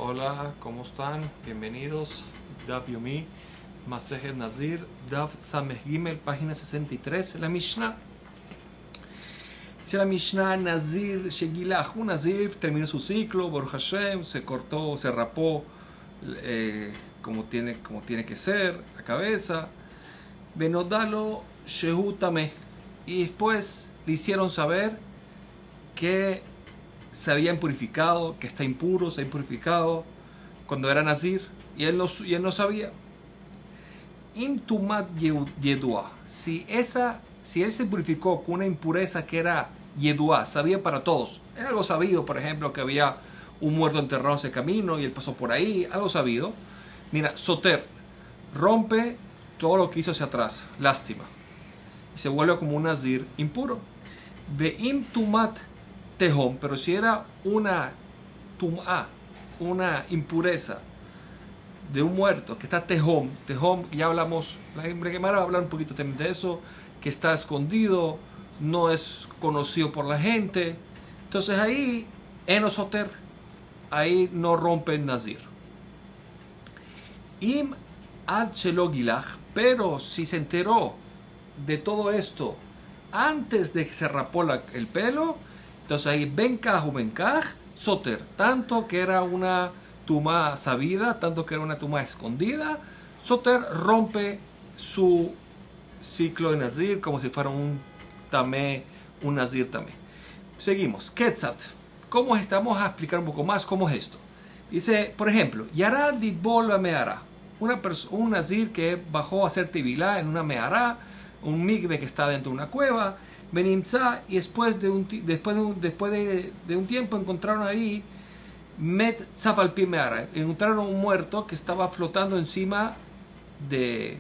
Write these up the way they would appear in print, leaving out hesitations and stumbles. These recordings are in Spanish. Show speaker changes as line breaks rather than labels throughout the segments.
Hola, ¿cómo están? Bienvenidos. Daf Yomi, Masejet Nazir, Daf Sameh Gimel, página 63, la Mishnah. Dice la Mishnah, Nazir Shegilach, un Nazir terminó su ciclo, Baruch Hashem, se cortó, se rapó como tiene que ser, la cabeza. Benodalo Shehu Tameh. Y después le hicieron saber que se había impurificado, que está impuro, se ha impurificado cuando era Nazir, y él no sabía. Intumat Yedua. Si él se purificó con una impureza que era Yedua, sabía para todos. Era algo sabido, por ejemplo, que había un muerto enterrado en ese camino y él pasó por ahí, algo sabido. Mira, Soter rompe todo lo que hizo hacia atrás, lástima, y se vuelve como un Nazir impuro. De Intumat Tehom, pero si era una tum'a, una impureza de un muerto que está Tehom, ya hablamos, la Gemara va a hablar un poquito también de eso, que está escondido, no es conocido por la gente, entonces ahí Enosoter, ahí no rompe el Nazir. Im ad shelo gilach, pero si se enteró de todo esto antes de que se rapó el pelo, entonces ahí benkaj u benkaj soter, tanto que era una tuma sabida, tanto que era una tuma escondida, soter rompe su ciclo de nazir como si fuera un tamé, un nazir tamé. Seguimos, ketzat, ¿cómo estamos a explicar un poco más cómo es esto? Dice, por ejemplo, yara ditbol meara, un nazir que bajó a hacer tevilá en una meara, un migbe que está dentro de una cueva, Benimza, y después de un tiempo encontraron ahí Met Tzapalpi Meara, encontraron un muerto que estaba flotando encima de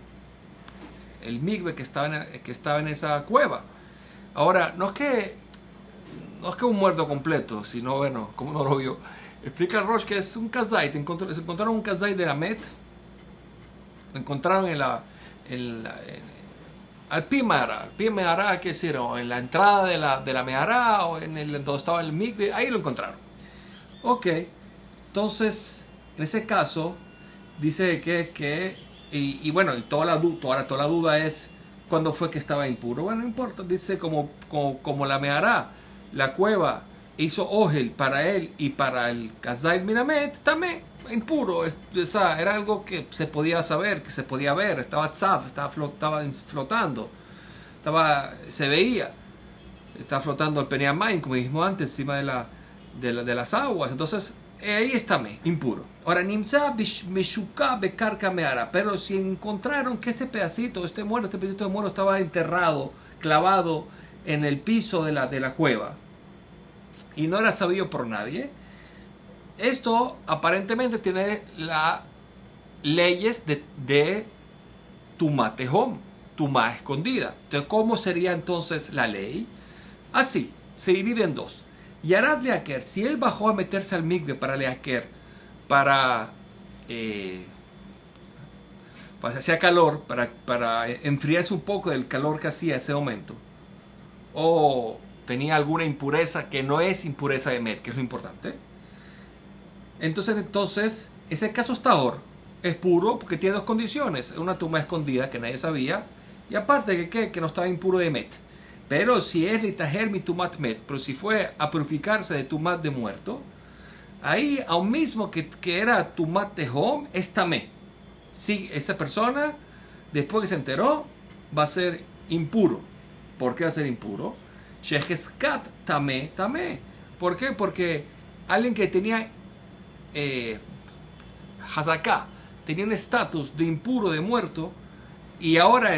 el migbe que estaba en esa cueva. Ahora, no es que un muerto completo, sino, bueno, como no lo vio. Explica el Rosh que es un kazait, se encontraron un kazait de la Met, lo encontraron al pi Mehará, ¿qué es decir? En la entrada de la Mehará o donde estaba el migbe, ahí lo encontraron. Ok, entonces, en ese caso, dice y bueno, toda la duda es cuándo fue que estaba impuro. Bueno, no importa, dice como la Mehará, la cueva hizo Ogel para él y para el Kazait Miramet, también impuro, era algo que se podía saber, que se podía ver, estaba tzaf, estaba flotando, se veía, estaba flotando el Peneamain, como dijimos antes, encima de las aguas, entonces ahí está impuro. Ahora, Nimza Meshuka Bekarka Meara, pero si encontraron que este pedacito de muerto estaba enterrado, clavado en el piso de la cueva, y no era sabido por nadie, esto aparentemente tiene las leyes de Tumá Tehom, Tumá escondida. Entonces, ¿cómo sería entonces la ley? Así, se divide en dos. Yarad Leaker, si él bajó a meterse al migbe para Leaker, para hacía calor, para enfriarse un poco del calor que hacía ese momento, o tenía alguna impureza que no es impureza de Met, que es lo importante, entonces ese caso tahor es puro porque tiene dos condiciones: una tumba escondida que nadie sabía, y aparte que no estaba impuro de Met. Pero si es litaher mi tumat Met, pero si fue a purificarse de tumat de muerto, ahí aún mismo que era tumat tehom, es tamé. Si esa persona después que se enteró va a ser impuro. ¿Por qué va a ser impuro? Sheheskat tamé. ¿Por qué? Porque alguien que tenía Hazaká, tenía un estatus de impuro, de muerto, y ahora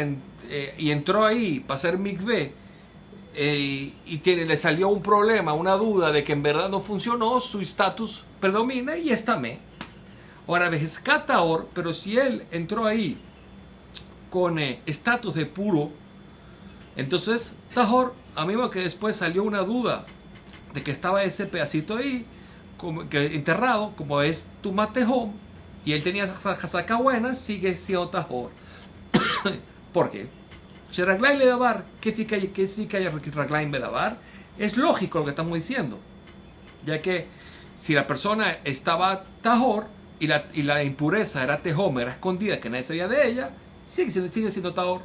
y entró ahí para hacer mikveh, le salió un problema, una duda de que en verdad no funcionó, su estatus predomina y es tamé. Ahora, Vejezkataor, pero si él entró ahí con estatus de puro, entonces Tahor, a mismo que después salió una duda de que estaba ese pedacito ahí enterrado, como es Tumat Tehom, y él tenía Hazaká buena, sigue siendo Tahor. ¿Por qué? Sheraglain le davar, ¿qué significa Raglain Bedavar? Es lógico lo que estamos diciendo, ya que si la persona estaba tahor y la impureza era tehom, era escondida, que nadie sabía de ella, sigue siendo tahor.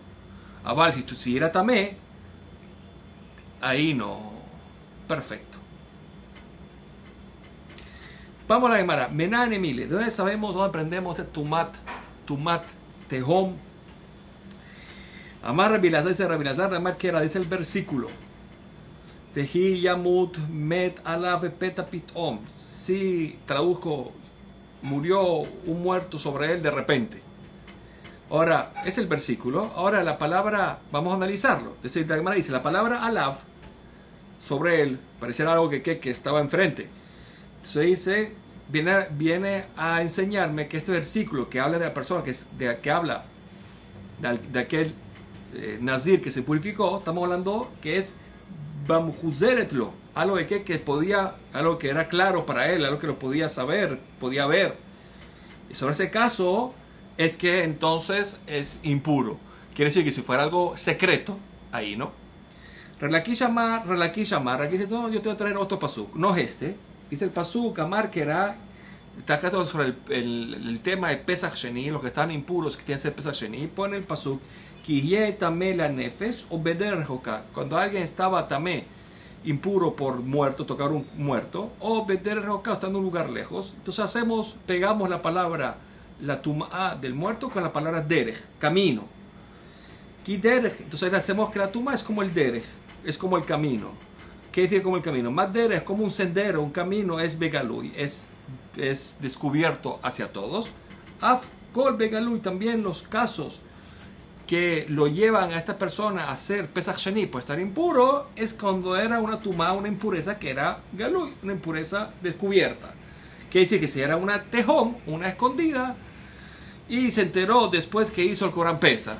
Aval, si era tamé, ahí no. Perfecto. Vamos a la Gemara. Menan Emile. ¿De dónde sabemos, dónde aprendemos de tumat, tehom? Amar Rabilazar, dice Rabilazar, Amar que era, dice el versículo. Tehi Yamut Met Alav Peta Pitom. Si traduzco, murió un muerto sobre él de repente. Ahora, es el versículo. Ahora la palabra, vamos a analizarlo. Dice la palabra Alav sobre él, pareciera algo que estaba enfrente. Entonces dice, viene a enseñarme que este versículo que habla de la persona que habla de aquel nazir que se purificó, estamos hablando que es Bamjuzeretlo, algo de que podía, algo que era claro para él, algo que lo podía saber, podía ver. Y sobre ese caso es que entonces es impuro. Quiere decir que si fuera algo secreto, ahí no. Relaki llamar, dice, no, yo te voy a traer otro pasuk, no es este. Dice el pasuk, Amar que era, está acá sobre el tema de Pesach Sheni, los que están impuros, que tienen que ser Pesach Sheni, pone el pasuk, Kiyeh tamé la nefesh o beder rejoká. Cuando alguien estaba tamé, impuro por muerto, tocar un muerto, o beder rejoká, estando en un lugar lejos, entonces pegamos la palabra, la tumá del muerto con la palabra derech, camino. Derech, entonces hacemos que la tumá es como el derech, es como el camino. ¿Qué dice como el camino? Más derech es como un sendero, un camino es begalui, es descubierto hacia todos. Af kol begalui, también los casos que lo llevan a esta persona a hacer Pesach Sheni por estar impuro, es cuando era una tumá, una impureza que era galui, una impureza descubierta. Quiere decir que si era una tehom, una escondida, y se enteró después que hizo el Corán Pesach,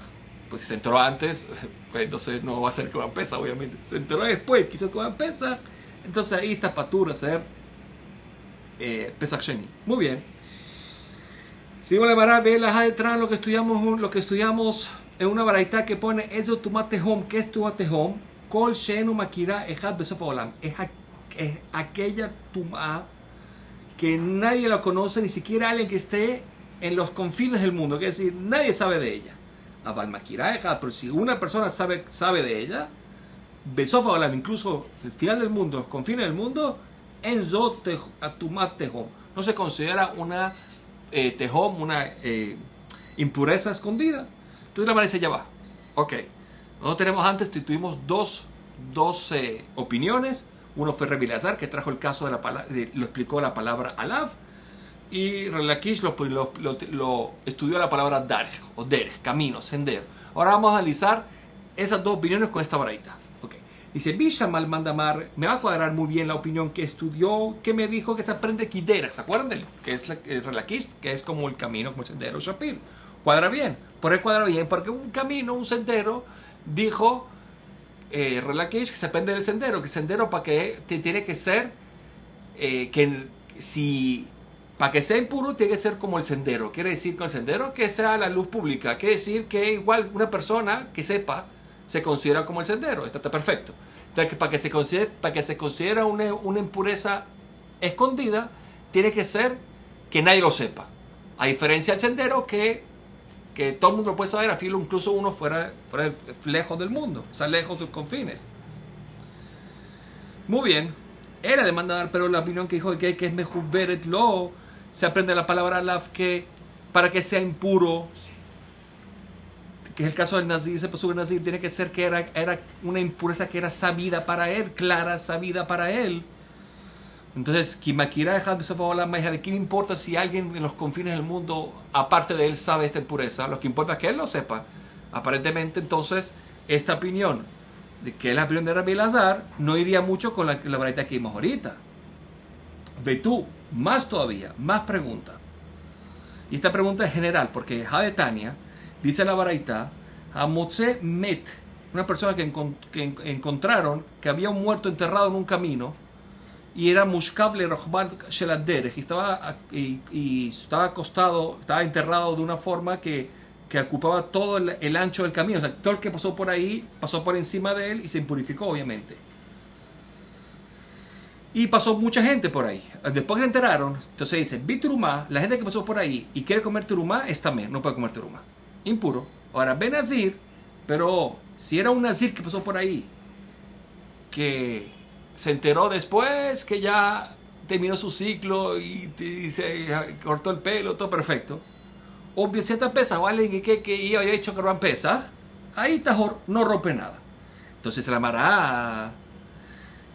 pues si se enteró antes, pues entonces no va a ser Corán Pesach, obviamente. Se enteró después que hizo el Corán Pesach, entonces ahí está patura hacer Pesach Sheni. Muy bien. Sigo la vara, ve la detrás lo que estudiamos en una baraita que pone eso tumatehom. ¿Qué es tumatehom? Kol shenu makira ejad besof olam. Es aquella tumá que nadie la conoce, ni siquiera alguien que esté en los confines del mundo. Es decir, nadie sabe de ella. Aval makira ejad, pero si una persona sabe de ella, besof olam, incluso el final del mundo, los confines del mundo, en zot tumatehom. No se considera una tehom, una impureza escondida. Entonces la manera dice, ya va. Ok. Nosotros tenemos antes, tuvimos dos opiniones. Uno fue Rebilazar, que trajo el caso de la palabra, lo explicó la palabra Alav. Y Relakish lo estudió la palabra Darech, o Derech, camino, sendero. Ahora vamos a analizar esas dos opiniones con esta baraita. Okay. Dice, Bishamal Mandamar, me va a cuadrar muy bien la opinión que estudió, que me dijo que se aprende Kidera. ¿Se acuerdan de él? Que es Relakish, que es como el camino, como el sendero Shapir. Cuadra bien. ¿Por qué cuadra bien? Porque un camino, un sendero, dijo Relakish que se aprende del sendero, que el sendero para que tiene que ser para que sea impuro tiene que ser como el sendero. Quiere decir con el sendero que sea la luz pública. Quiere decir que igual una persona que sepa se considera como el sendero. Está perfecto. Entonces, para que se considere una impureza escondida, tiene que ser que nadie lo sepa. A diferencia del sendero que todo el mundo lo puede saber, a filo incluso uno fuera lejos del mundo, o sea, lejos de los confines. Muy bien. Era le manda dar, pero la opinión que dijo que es mejuberet lo, se aprende la palabra alav, que para que sea impuro, que es el caso del nazir, ese paso del nazir tiene que ser que era una impureza que era sabida para él, clara, sabida para él. Entonces, ¿de qué me importa si alguien en los confines del mundo, aparte de él, sabe esta impureza? Lo que importa es que él lo sepa. Aparentemente, entonces, esta opinión, de que es la opinión de Rabbi Elazar, no iría mucho con la baraita que vimos ahorita. Ve tú, más todavía, más pregunta. Y esta pregunta es general, porque Hadetania dice la baraita, Hamotze Met, una persona que encontraron que había un muerto enterrado en un camino, y era Mushkable Rohbal Sheladerech, y estaba acostado, estaba enterrado de una forma que ocupaba todo el ancho del camino. O sea, todo el que pasó por ahí, pasó por encima de él y se impurificó, obviamente. Y pasó mucha gente por ahí. Después que se enteraron, entonces dice, vi turumá, la gente que pasó por ahí y quiere comer turumá, es también, no puede comer turumá. Impuro. Ahora, ve nazir, pero si era un nazir que pasó por ahí, que se enteró después que ya terminó su ciclo y se cortó el pelo, todo perfecto. O cierta pesa, o alguien que había hecho que pesa, ahí Tajor no rompe nada. Entonces la Mará,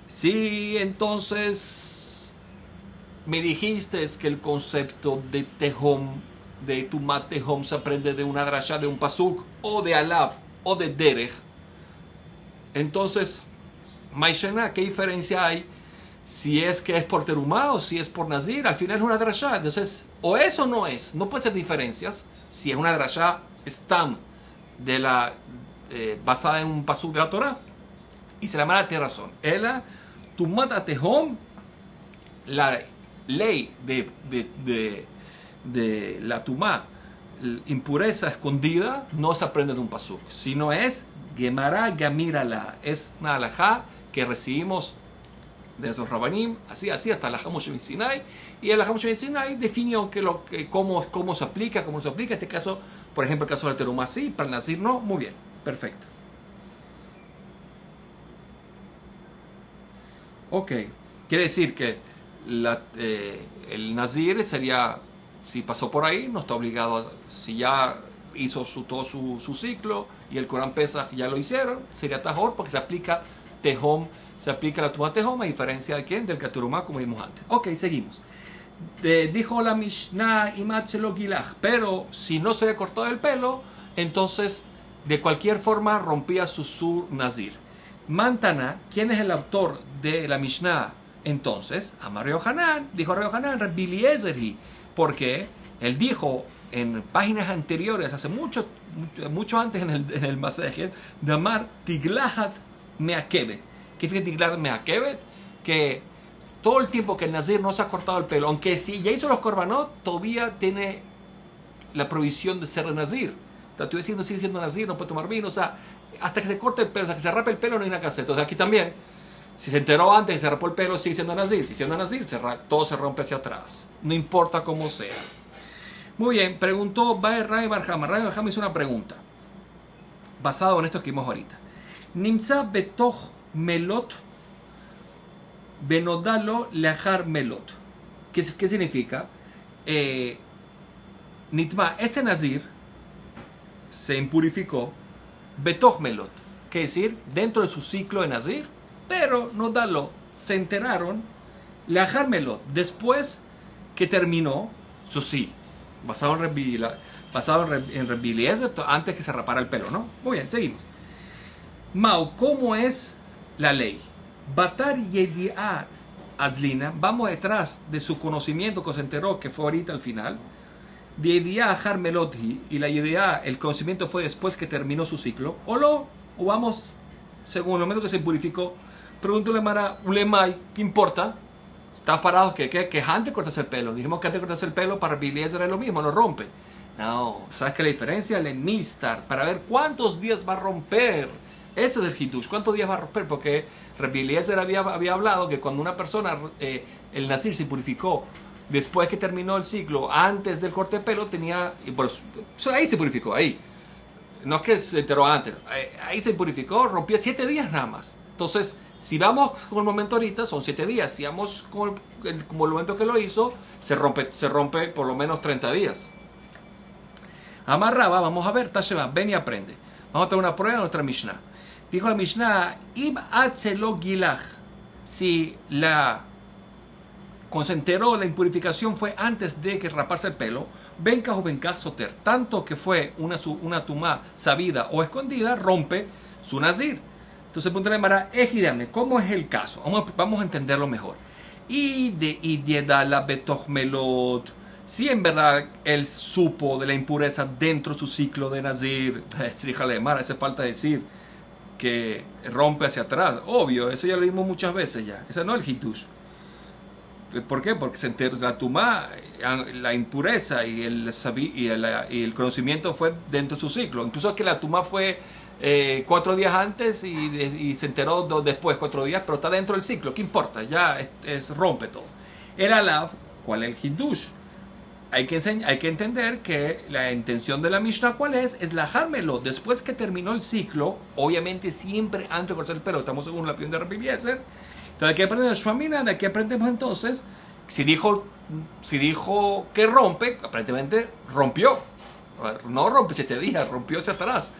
sí, entonces me dijiste que el concepto de Tehom, de Tumat Tehom, se aprende de una drasha, de un pasuk, o de Alaf, o de Derech. Entonces, Maishena, ¿qué diferencia hay si es que es por Terumá o si es por Nazir? Al final es una drasha. Entonces, o es o no es. No puede ser diferencias. Si es una drasha stam de la basada en un pasuk de la Torah. Y se la mala tiene razón. Ela, Tumat Tehom, la ley de la Tumá, impureza escondida, no se aprende de un pasuk, sino es Gemara Gamirala. Es una alajá que recibimos de esos rabanim, así hasta la Hamush Ben Sinai, y el Hamush Ben Sinai definió cómo se aplica, en este caso, por ejemplo, el caso del Terumá sí, para el Nazir no, muy bien, perfecto. Ok, quiere decir que el Nazir sería, si pasó por ahí, no está obligado, si ya hizo todo su ciclo y el Corán Pesach ya lo hicieron, sería Tajor porque se aplica Tehom, se aplica la Tumá Tehom a diferencia de quién, del Keturumá, como vimos antes. Ok, seguimos. Dijo la Mishnah Imachelo Gilach, pero si no se había cortado el pelo, entonces de cualquier forma rompía su sur Nazir. Mantana, ¿quién es el autor de la Mishnah? Entonces, Amar Yohanan, dijo Yohanan, Rabbi Eliezer, porque él dijo en páginas anteriores, hace mucho antes en el Masejet, de Amar Tiglahat Meakebet. ¿Qué significa Tiglahat Meakebet? Que todo el tiempo que el Nazir no se ha cortado el pelo, aunque si ya hizo los korbanot, todavía tiene la provisión de ser Nazir. O sea, tú sigue siendo Nazir, no puede tomar vino, o sea, hasta que se corte el pelo, hasta que se rape el pelo, no hay nada que hacer. Entonces aquí también, si se enteró antes y se rapó el pelo, sigue siendo Nazir. Si siendo Nazir, todo se rompe hacia atrás. No importa cómo sea. Muy bien, preguntó Baer Ray Barhama. Ray Barhama hizo una pregunta, basado en esto que vimos ahorita. Nimza betoch melot benodalo lejar melot. ¿Qué significa? Nitma, este Nazir se impurificó betoch melot, que es decir, dentro de su ciclo de Nazir, pero nodalo, se enteraron lejar melot, después que terminó su sí, basado en Rabbi Eliezer, antes que se rapara el pelo, ¿no? Muy bien, seguimos. Mau, ¿cómo es la ley? Batar Yedi'a Azlina, vamos detrás de su conocimiento que se enteró, que fue ahorita al final. Yedi'a Har Melodhi, y la Yedi'a, el conocimiento fue después que terminó su ciclo. O vamos, según el momento que se purificó. Pregúntale a Ulemay, ¿qué importa? Está parado que es antes de cortarse el pelo. Dijimos que antes de cortarse el pelo para Rabbi Eliezer era lo mismo, lo rompe. No, ¿sabes qué la diferencia? El mistar, para ver cuántos días va a romper. Ese es el Hitush, ¿cuántos días va a romper? Porque Rabbi Eliezer había hablado que cuando una persona, el Nazir se purificó después que terminó el ciclo, antes del corte de pelo, tenía, ahí se purificó, ahí. No es que se enteró antes, ahí se purificó, rompía 7 días nada más. Entonces, si vamos con el momento ahorita, son 7 días. Si vamos como el momento que lo hizo, se rompe por lo menos 30 días. Amarraba, vamos a ver, Tasheba, ven y aprende. Vamos a tener una prueba en nuestra Mishnah. Dijo la Mishnah, Ib Atzelo Gilach, si cuando se enteró la impurificación fue antes de que raparse el pelo, Benkaj o Benkaj Soter, tanto que fue una tumá sabida o escondida, rompe su Nazir. Entonces, pregúntale a Mara, ejidame, ¿cómo es el caso? Vamos a entenderlo mejor. Y de Idiedala Betoch Melot, si en verdad él supo de la impureza dentro de su ciclo de Nazir, díjale, Mara, hace falta decir que rompe hacia atrás. Obvio, eso ya lo vimos muchas veces ya. Ese no es el Hitush. ¿Por qué? Porque se enteró la tumá, la impureza y el conocimiento fue dentro de su ciclo. Incluso que la tumá fue 4 días antes y se enteró después 4 días, pero está dentro del ciclo, ¿qué importa? Ya rompe todo. El alav, ¿cuál es el hiddush? Hay que entender que la intención de la Mishnah, ¿cuál es? Es lajármelo. Después que terminó el ciclo, obviamente siempre antes de cortar el pelo, estamos según la opinión de Rabbi Eliezer. Entonces hay que aprender de Shvamina, de aquí aprendemos entonces, si dijo que rompe, aparentemente rompió. No rompe 7 días, rompió hacia atrás.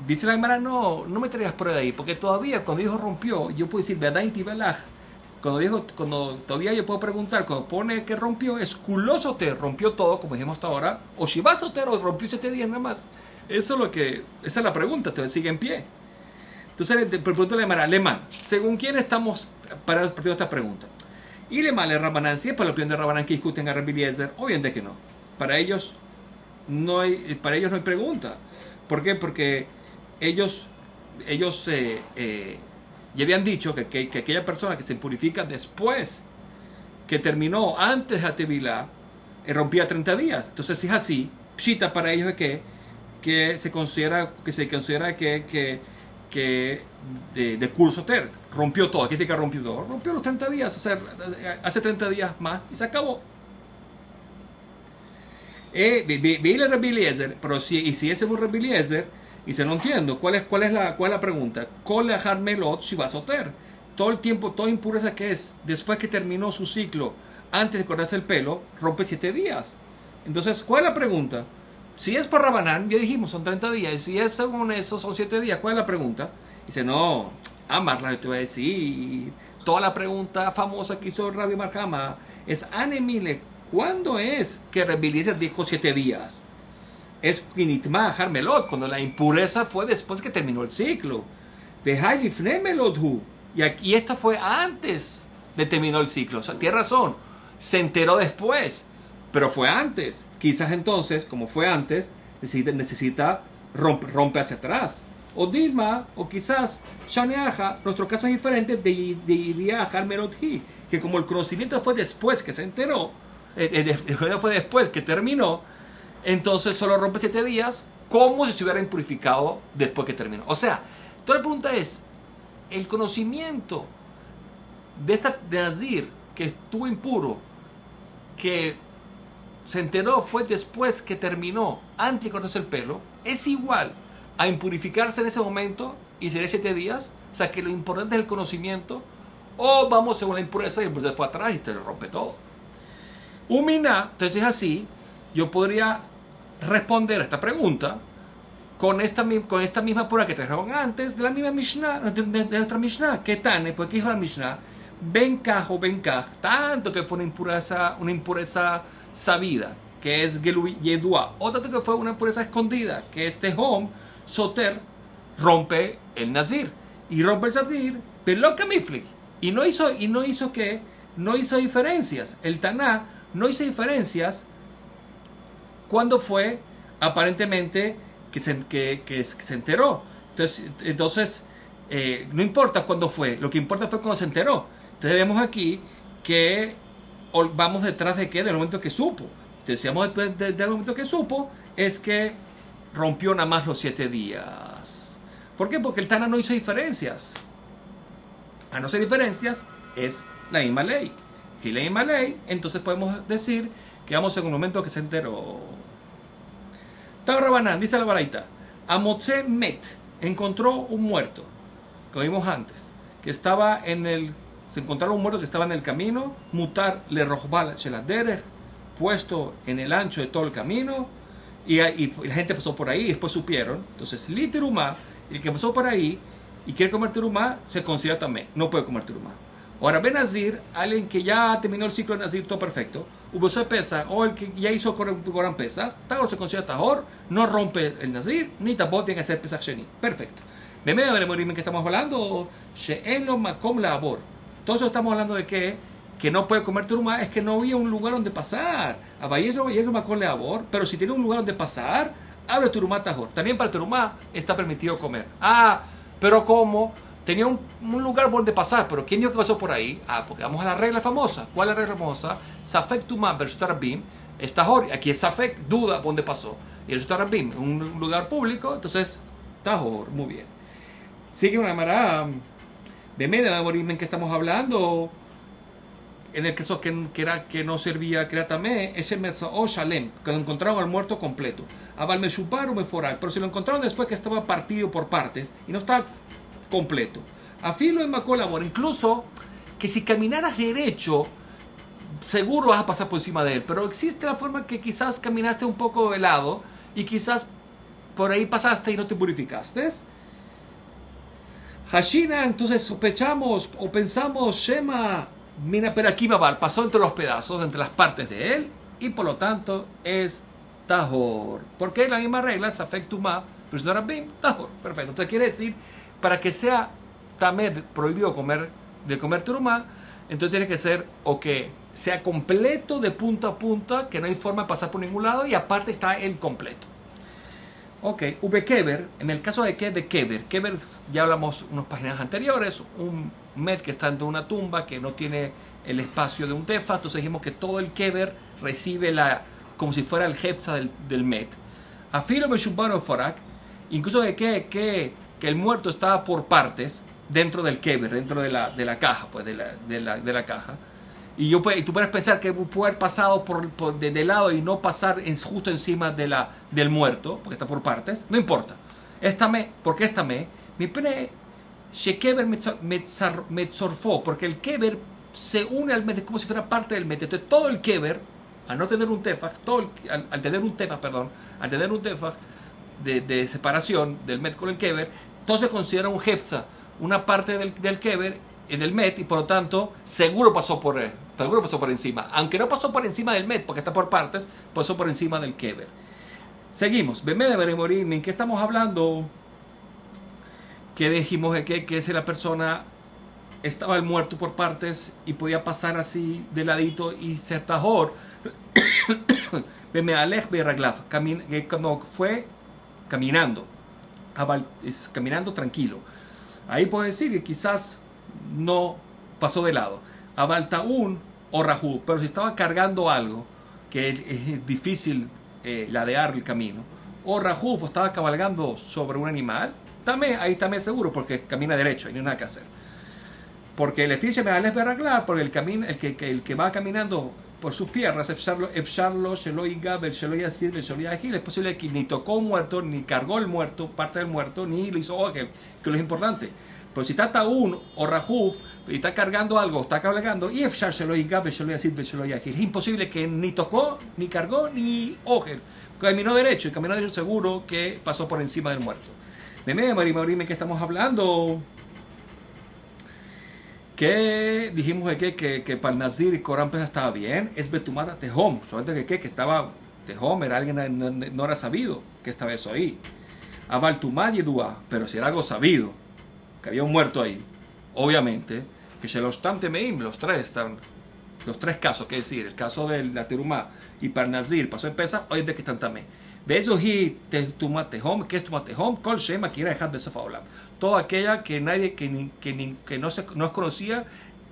Dice la Gemara, no me traigas por ahí, porque todavía cuando dijo rompió, yo puedo decir, Bedain Tibelach. Cuando todavía yo puedo preguntar, cuando pone que rompió, es culosoter, rompió todo, como dijimos hasta ahora, o shivasoter, o rompió 7 días nada más. Esa es la pregunta, entonces sigue en pie. Entonces, le pregunto a la Gemara, Lemán, ¿según quién estamos para esta pregunta? Y Lemán, le Rabanán, si es para la opinión de Rabanán que discuten a Rabbi Eliezer, obviamente que no. Para ellos no hay pregunta. ¿Por qué? Porque ellos ya habían dicho que aquella persona que se purifica después que terminó antes de la Tevilá rompía 30 días. Entonces, si es así, pshita para ellos es que se considera de cursoter rompió todo. Aquí te que rompió todo. Rompió los 30 días, hace 30 días más y se acabó. Veile Rabbi Eliezer, pero si ese es un Rabbi Eliezer, dice, no entiendo, ¿cuál es la pregunta? Kol leachar melot shivasoter. Todo el tiempo, toda impureza que es, después que terminó su ciclo, antes de cortarse el pelo, rompe 7 días. Entonces, ¿cuál es la pregunta? Si es por Rabanán, ya dijimos, son 30 días. Y si es según eso, son 7 días. ¿Cuál es la pregunta? Dice, no, Amarla, yo te voy a decir. Toda la pregunta famosa que hizo Rabbi Marjama es, Anemile, ¿cuándo es que Rabbi Eliezer dijo 7 días? Es Kinitma Harmelot, cuando la impureza fue después que terminó el ciclo. Y esta fue antes de terminar el ciclo. O sea, tiene razón, se enteró después, pero fue antes. Quizás entonces, como fue antes, necesita rompe hacia atrás. O Dilma, o quizás Shaneaja, nuestro caso es diferente de Idia Harmelot, que como el conocimiento fue después que se enteró, fue después que terminó, entonces solo rompe 7 días, como si se hubiera impurificado después que terminó. O sea, toda la pregunta es, el conocimiento de Nazir, que estuvo impuro, que se enteró fue después que terminó, antes de cortarse el pelo, es igual a impurificarse en ese momento y sería 7 días. O sea, que lo importante es el conocimiento, o vamos según la impureza y entonces fue atrás y te lo rompe todo. Umina, entonces es así, yo podría responder a esta pregunta con esta misma prueba que trajeron antes de la misma Mishnah, de nuestra Mishnah. ¿Qué tan? Porque dijo la Mishnah, benkaj o benkaj, tanto que fue una impureza sabida, que es yedua, o tanto que fue una impureza escondida, que es tehom, soter, rompe el nazir, y rompe el nazir, pero miflik, y no hizo diferencias. El Taná no hizo diferencias cuando fue aparentemente que se enteró. Entonces no importa cuándo fue, lo que importa fue cuando se enteró. Entonces vemos aquí que vamos detrás de qué, del momento que supo. Entonces, si vamos del momento que supo, es que rompió nada más los 7 días. ¿Por qué? Porque el Tana no hizo diferencias. A no ser diferencias, es la misma ley. Si la misma ley, entonces podemos decir que vamos en un momento que se enteró. Rabanán, dice la baraita, Amotze Met, encontró un muerto, que vimos antes, que estaba se encontraron un muerto que estaba en el camino, mutar le rojbal sheladerech, puesto en el ancho de todo el camino, y la gente pasó por ahí y después supieron. Entonces, literumá, el que pasó por ahí y quiere comer terumá, se considera también, no puede comer terumá. Ahora, Benazir, alguien que ya terminó el ciclo de Nazir, todo perfecto, hubo pesa, o el que ya hizo Corán pesa, Tahor se considera Tahor, no rompe el Nazir, ni tampoco tiene que hacer Pesach Sheni. Perfecto. ¿De medio de morir que estamos hablando? She'en makom labor. Entonces estamos hablando de que no puede comer terumá, es que no había un lugar donde pasar. Abayeso makom labor, pero si tiene un lugar donde pasar, abre terumá Tahor. También para el terumá está permitido comer. Pero ¿cómo? Tenía un lugar donde pasar, pero ¿quién dijo que pasó por ahí? Porque vamos a la regla famosa. ¿Cuál es la regla famosa? Safek Tumá versus Tarabim es Tahor. Aquí es Safek, duda, ¿dónde pasó? y el Rabim, un lugar público, entonces, tahor, muy bien. Sigue una mará de media en que estamos hablando, en el caso que no servía, que era tamé, ese mezzo o shalem, que lo encontraron al muerto completo. Abal me chupar o me forar, pero si lo encontraron después que estaba partido por partes y no estaba completo. Afilo en Macolabor, incluso que si caminaras derecho, seguro vas a pasar por encima de él, pero existe la forma que quizás caminaste un poco de lado y quizás por ahí pasaste y no te purificaste. Hashina, entonces sospechamos o pensamos, Shema, mira, pero aquí pasó entre los pedazos, entre las partes de él, y por lo tanto es tahor. Porque es la misma regla, es afectumá, pero si no era bim, tahor. Perfecto. Entonces quiere decir, para que sea también prohibido de comer turumá, entonces tiene que ser o que sea completo de punta a punta, que no hay forma de pasar por ningún lado, y aparte está el completo. Ok, Kever, en el caso de Kever, ya hablamos unas páginas anteriores, un Met que está dentro de una tumba que no tiene el espacio de un Tefa, entonces dijimos que todo el Kever recibe como si fuera el Hepsa del Met. Afilo Beshubano Forak, incluso de que el muerto estaba por partes dentro del Kever, dentro de la caja, pues de la caja. Y tú puedes pensar que puede haber pasado de lado y no pasar justo encima del muerto, porque está por partes. No importa. ¿Por qué esta me? Mi pene, shekever metzorfó, porque el kever se une al met como si fuera parte del met. Entonces todo el kever, al no tener un tefaj, al tener un tefaj de separación del met con el kever, entonces se considera un hefza, una parte del kever en el met, y por lo tanto seguro pasó por encima, aunque no pasó por encima del met porque está por partes, pasó por encima del kever. Seguimos. ¿En qué estamos hablando? Que dijimos que si la persona estaba el muerto por partes y podía pasar así de ladito y ser tajor, cuando fue caminando tranquilo, ahí puedo decir que quizás no pasó de lado. Abaltaún o Rajú, pero si estaba cargando algo que es difícil ladear el camino, o Rajú pues estaba cabalgando sobre un animal, ahí también seguro, porque camina derecho y no hay nada que hacer. Porque el efiche me da veraglar, porque el que va caminando por sus piernas, es posible que ni tocó un muerto, ni cargó el muerto, parte del muerto, ni lo hizo Ogel, que lo es importante. Pero si está Taún o Rajuf y está cargando algo, está cabalgando, y es imposible que ni tocó, ni cargó, ni Ogel. Caminó derecho, y caminó derecho seguro que pasó por encima del muerto. De medio Marime que estamos hablando, que dijimos que para el Nazir y Corán Pesa estaba bien, es Betumata Tehom, solamente que estaba Tehom, era alguien no era sabido que estaba eso ahí. Abaltumad Yedua, pero si era algo sabido, que había un muerto ahí, obviamente, que Shelostam Temeim, los tres casos, que es decir, el caso de la Terumá y para Nazir, pasó en Pesa, hoy de que están también. De eso hi Tumatehom, que es Tumatehom, Kol Shema quiere dejar de Sofaolam. Toda aquella que nadie que no es conocida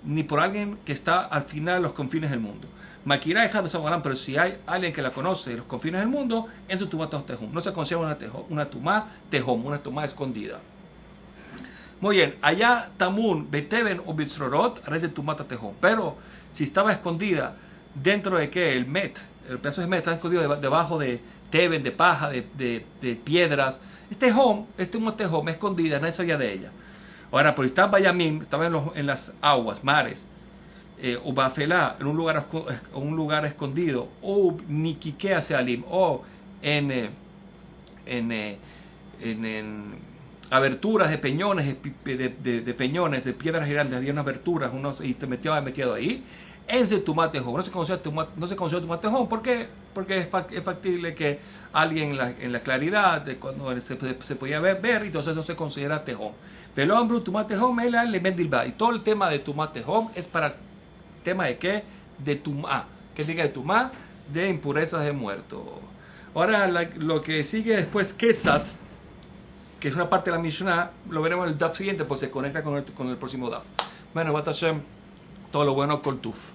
ni por alguien que está al final de los confines del mundo. Makira dejar de Sofaolam, pero si hay alguien que la conoce de los confines del mundo, en su Tumatehom. No se considera una Tumá Tehom, una Tumá escondida. Muy bien, allá Tamun, Beteben o Bitzrorot, res de Tumata Tehom. Pero si estaba escondida dentro de qué, el pedazo de met está escondido debajo de Teben, de paja, de piedras. Este home escondida, nadie sabía de ella. Ahora, por estar Bayamim, estaba en las aguas, mares, o Bafelá, en un lugar escondido, o Nikikea Sealim, o en aberturas de peñones, de peñones, de piedras grandes, había unas aberturas, y te metido ahí. En ese tumatejón, no se conoció tumatejón, ¿por qué? Porque es factible que alguien en la claridad de cuando se podía ver, y entonces no se considera tejón. Pero hombre, tumatejón, y todo el tema de tumatejón es para el tema de qué, de tumá, que diga de tumá, de impurezas de muerto. Ahora lo que sigue después, Ketzat, que es una parte de la Mishnah, lo veremos en el DAF siguiente, pues se conecta con el próximo DAF. Bueno, Bat Hashem, todo lo bueno con Tuf.